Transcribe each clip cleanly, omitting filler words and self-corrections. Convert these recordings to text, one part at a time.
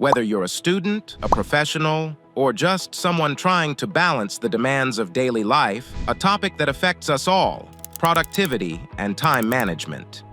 Whether you're a student, a professional, or just someone trying to balance the demands of daily life, a topic that affects us all: productivity and time management.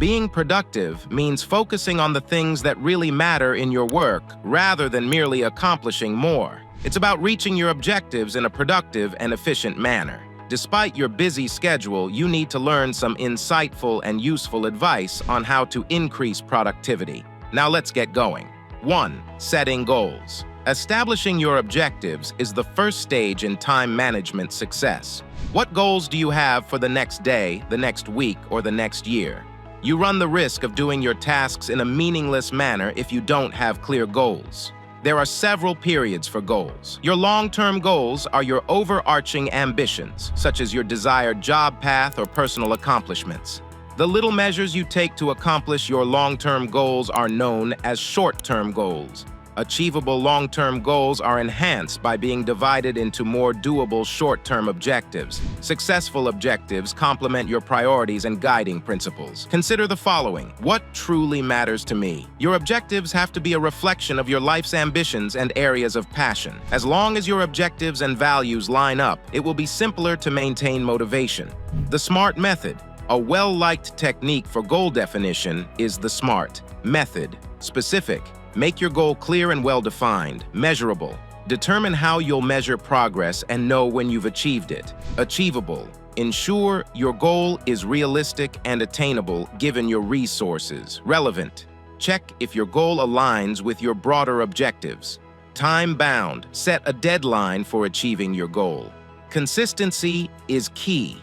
Being productive means focusing on the things that really matter in your work rather than merely accomplishing more. It's about reaching your objectives in a productive and efficient manner. Despite your busy schedule, you need to learn some insightful and useful advice on how to increase productivity. Now let's get going. 1. Setting goals. Establishing your objectives is the first stage in time management success. What goals do you have for the next day, the next week, or the next year? You run the risk of doing your tasks in a meaningless manner if you don't have clear goals. There are several periods for goals. Your long-term goals are your overarching ambitions, such as your desired job path or personal accomplishments. The little measures you take to accomplish your long-term goals are known as short-term goals. Achievable long-term goals are enhanced by being divided into more doable short-term objectives. Successful objectives complement your priorities and guiding principles. Consider the following. What truly matters to me? Your objectives have to be a reflection of your life's ambitions and areas of passion. As long as your objectives and values line up, it will be simpler to maintain motivation. The S.M.A.R.T Method, a well-liked technique for goal definition, is the S.M.A.R.T Method. Specific. Make your goal clear and well-defined, measurable. Determine how you'll measure progress and know when you've achieved it. Achievable. Ensure your goal is realistic and attainable given your resources. Relevant. Check if your goal aligns with your broader objectives. Time-bound. Set a deadline for achieving your goal. Consistency is key.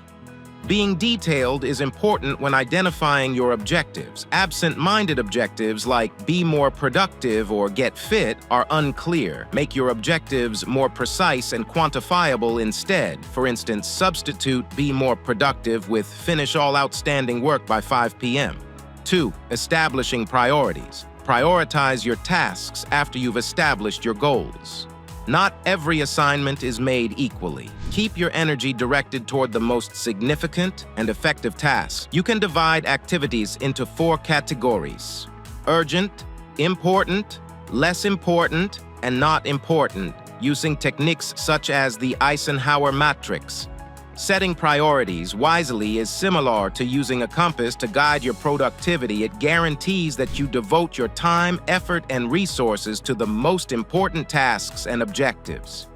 Being detailed is important when identifying your objectives. Absent-minded objectives like be more productive or get fit are unclear. Make your objectives more precise and quantifiable instead. For instance, substitute be more productive with finish all outstanding work by 5 p.m. 2. Establishing priorities. Prioritize your tasks after you've established your goals. Not every assignment is made equally. Keep your energy directed toward the most significant and effective tasks. You can divide activities into 4 categories: urgent, important, less important, and not important, using techniques such as the Eisenhower matrix. Setting priorities wisely is similar to using a compass to guide your productivity. It guarantees that you devote your time, effort, and resources to the most important tasks and objectives.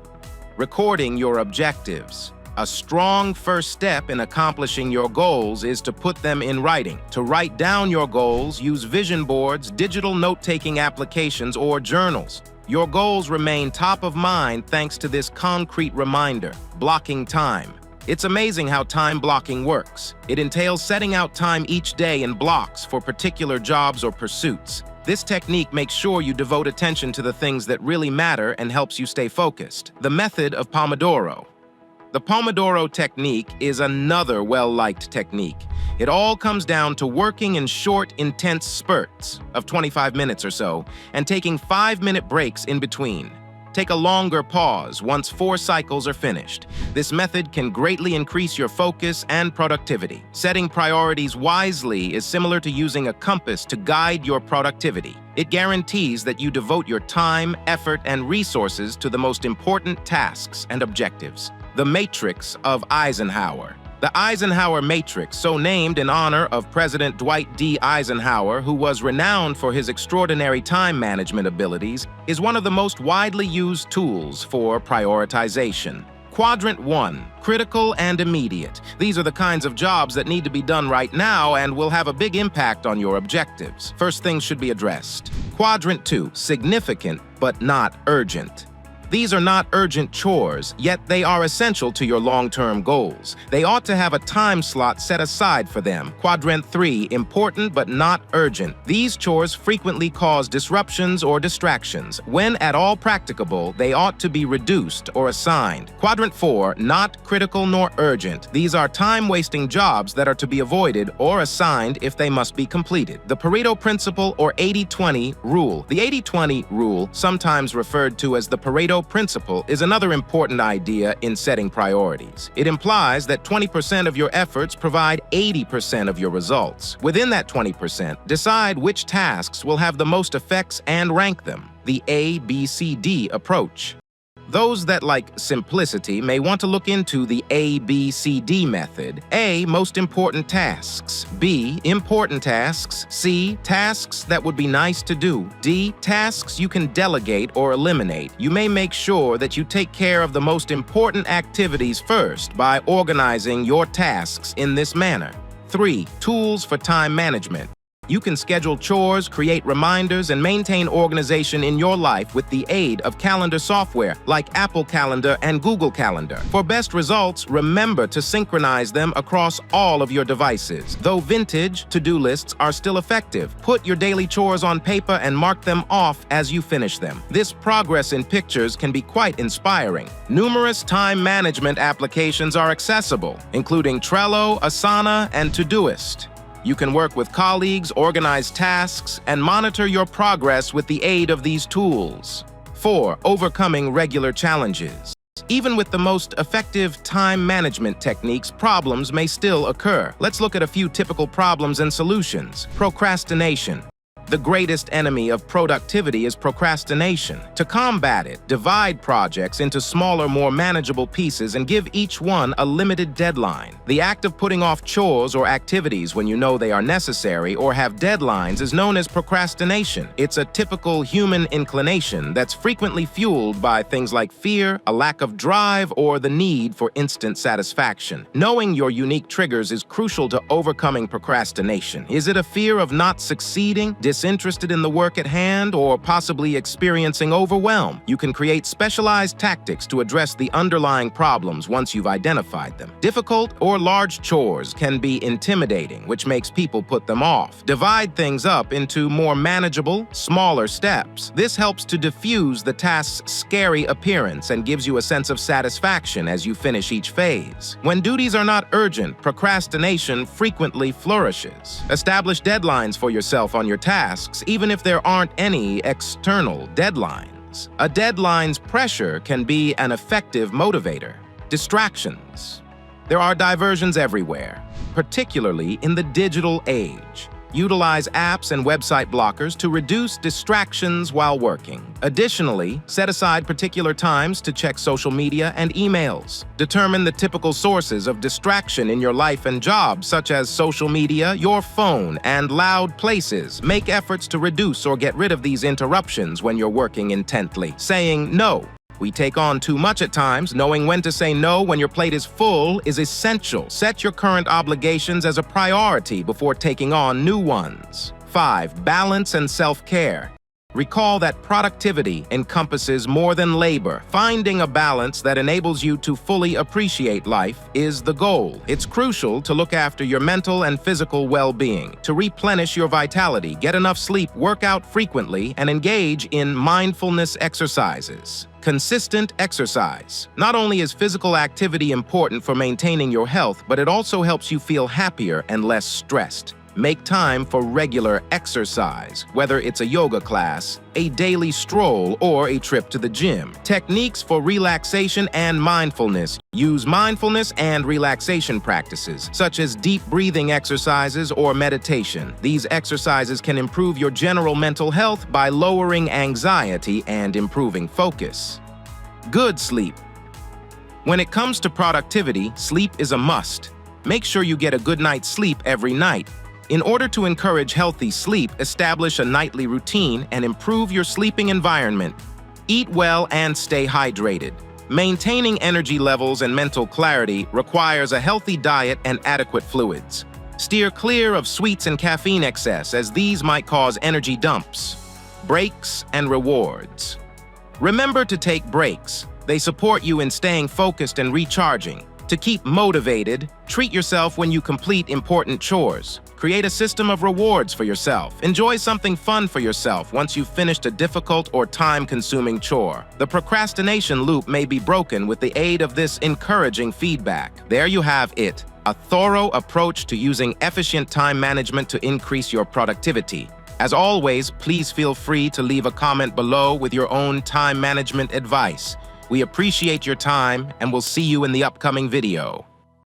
Recording your objectives. A strong first step in accomplishing your goals is to put them in writing. To write down your goals, use vision boards, digital note-taking applications, or journals. Your goals remain top of mind thanks to this concrete reminder: blocking time. It's amazing how time blocking works. It entails setting out time each day in blocks for particular jobs or pursuits. This technique makes sure you devote attention to the things that really matter and helps you stay focused. The method of Pomodoro. The Pomodoro technique is another well-liked technique. It all comes down to working in short, intense spurts of 25 minutes or so and taking 5-minute breaks in between. Take a longer pause once 4 cycles are finished. This method can greatly increase your focus and productivity. Setting priorities wisely is similar to using a compass to guide your productivity. It guarantees that you devote your time, effort, and resources to the most important tasks and objectives. The Matrix of Eisenhower. The Eisenhower Matrix, so named in honor of President Dwight D. Eisenhower, who was renowned for his extraordinary time management abilities, is one of the most widely used tools for prioritization. Quadrant 1, critical and immediate. These are the kinds of jobs that need to be done right now and will have a big impact on your objectives. First things should be addressed. Quadrant 2, significant but not urgent. These are not urgent chores, yet they are essential to your long-term goals. They ought to have a time slot set aside for them. Quadrant 3, important but not urgent. These chores frequently cause disruptions or distractions. When at all practicable, they ought to be reduced or assigned. Quadrant 4, not critical nor urgent. These are time-wasting jobs that are to be avoided or assigned if they must be completed. The Pareto Principle or 80-20 rule. The 80-20 rule, sometimes referred to as the Pareto Principle, is another important idea in setting priorities. It implies that 20% of your efforts provide 80% of your results. Within that 20%, decide which tasks will have the most effects and rank them. the ABCD approach. Those that like simplicity may want to look into the ABCD method. A. Most important tasks. B. Important tasks. C. Tasks that would be nice to do. D. Tasks you can delegate or eliminate. You may make sure that you take care of the most important activities first by organizing your tasks in this manner. 3. Tools for time management. You can schedule chores, create reminders, and maintain organization in your life with the aid of calendar software like Apple Calendar and Google Calendar. For best results, remember to synchronize them across all of your devices. Though vintage to-do lists are still effective, put your daily chores on paper and mark them off as you finish them. This progress in pictures can be quite inspiring. Numerous time management applications are accessible, including Trello, Asana, and Todoist. You can work with colleagues, organize tasks, and monitor your progress with the aid of these tools. 4. Overcoming regular challenges. Even with the most effective time management techniques, problems may still occur. Let's look at a few typical problems and solutions. Procrastination. The greatest enemy of productivity is procrastination. To combat it, divide projects into smaller, more manageable pieces and give each one a limited deadline. The act of putting off chores or activities when you know they are necessary or have deadlines is known as procrastination. It's a typical human inclination that's frequently fueled by things like fear, a lack of drive, or the need for instant satisfaction. Knowing your unique triggers is crucial to overcoming procrastination. Is it a fear of not succeeding, disinterested in the work at hand, or possibly experiencing overwhelm? You can create specialized tactics to address the underlying problems once you've identified them. Difficult or large chores can be intimidating, which makes people put them off. Divide things up into more manageable, smaller steps. This helps to diffuse the task's scary appearance and gives you a sense of satisfaction as you finish each phase. When duties are not urgent, procrastination frequently flourishes. Establish deadlines for yourself on your tasks, even if there aren't any external deadlines. A deadline's pressure can be an effective motivator. Distractions. There are diversions everywhere, particularly in the digital age. Utilize apps and website blockers to reduce distractions while working. Additionally, set aside particular times to check social media and emails. Determine the typical sources of distraction in your life and job, such as social media, your phone, and loud places. Make efforts to reduce or get rid of these interruptions when you're working intently. Saying no. We take on too much at times. Knowing when to say no when your plate is full is essential. Set your current obligations as a priority before taking on new ones. 5. Balance and self-care. Recall that productivity encompasses more than labor. Finding a balance that enables you to fully appreciate life is the goal. It's crucial to look after your mental and physical well-being. To replenish your vitality, get enough sleep, work out frequently, and engage in mindfulness exercises. Consistent exercise. Not only is physical activity important for maintaining your health, but it also helps you feel happier and less stressed. Make time for regular exercise, whether it's a yoga class, a daily stroll, or a trip to the gym. Techniques for relaxation and mindfulness. Use mindfulness and relaxation practices, such as deep breathing exercises or meditation. These exercises can improve your general mental health by lowering anxiety and improving focus. Good sleep. When it comes to productivity, sleep is a must. Make sure you get a good night's sleep every night. In order to encourage healthy sleep, establish a nightly routine and improve your sleeping environment. Eat well and stay hydrated. Maintaining energy levels and mental clarity requires a healthy diet and adequate fluids. Steer clear of sweets and caffeine excess, as these might cause energy dumps. Breaks and rewards. Remember to take breaks. They support you in staying focused and recharging. To keep motivated, treat yourself when you complete important chores. Create a system of rewards for yourself. Enjoy something fun for yourself once you've finished a difficult or time-consuming chore. The procrastination loop may be broken with the aid of this encouraging feedback. There you have it, a thorough approach to using efficient time management to increase your productivity. As always, please feel free to leave a comment below with your own time management advice. We appreciate your time, and we'll see you in the upcoming video.